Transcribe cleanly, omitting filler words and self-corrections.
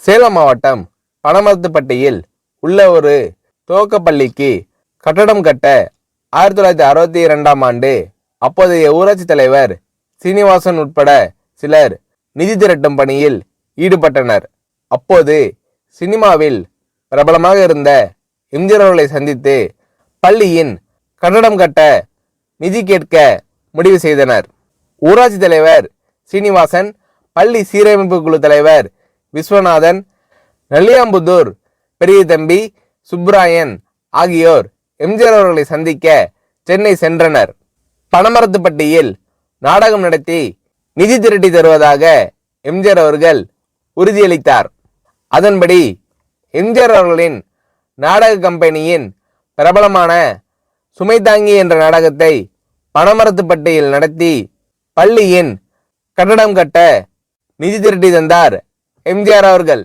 சேலம் மாவட்டம் பனமரத்துப்பட்டியில் உள்ள ஒரு துவக்கப்பள்ளிக்கு கட்டடம் கட்ட 1962ஆம் ஆண்டு அப்போதைய ஊராட்சி தலைவர் சீனிவாசன் உட்பட சிலர் நிதி திரட்டும் பணியில் ஈடுபட்டனர். அப்போது சினிமாவில் பிரபலமாக இருந்த எம்ஜிஆர் அவர்களை சந்தித்து பள்ளியின் கட்டடம் கட்ட நிதி கேட்க முடிவு செய்தனர். ஊராட்சி தலைவர் சீனிவாசன், பள்ளி சீரமைப்பு குழு தலைவர் விஸ்வநாதன், நல்லியாம்புதூர் பெரிய தம்பி சுப்ராயன் ஆகியோர் எம்ஜிஆர் அவர்களை சந்திக்க சென்னை சென்றனர். பனமரத்துப்பட்டியில் நாடகம் நடத்தி நிதி திரட்டி தருவதாக எம்ஜிஆர் அவர்கள் உறுதியளித்தார். அதன்படி எம்ஜிஆர் அவர்களின் நாடக கம்பெனியின் பிரபலமான சுமைதாங்கி என்ற நாடகத்தை பனமரத்துப்பட்டியில் நடத்தி பள்ளியின் கட்டடம் கட்ட நிதி திரட்டி தந்தார் எம்ஜிஆர் அவர்கள்.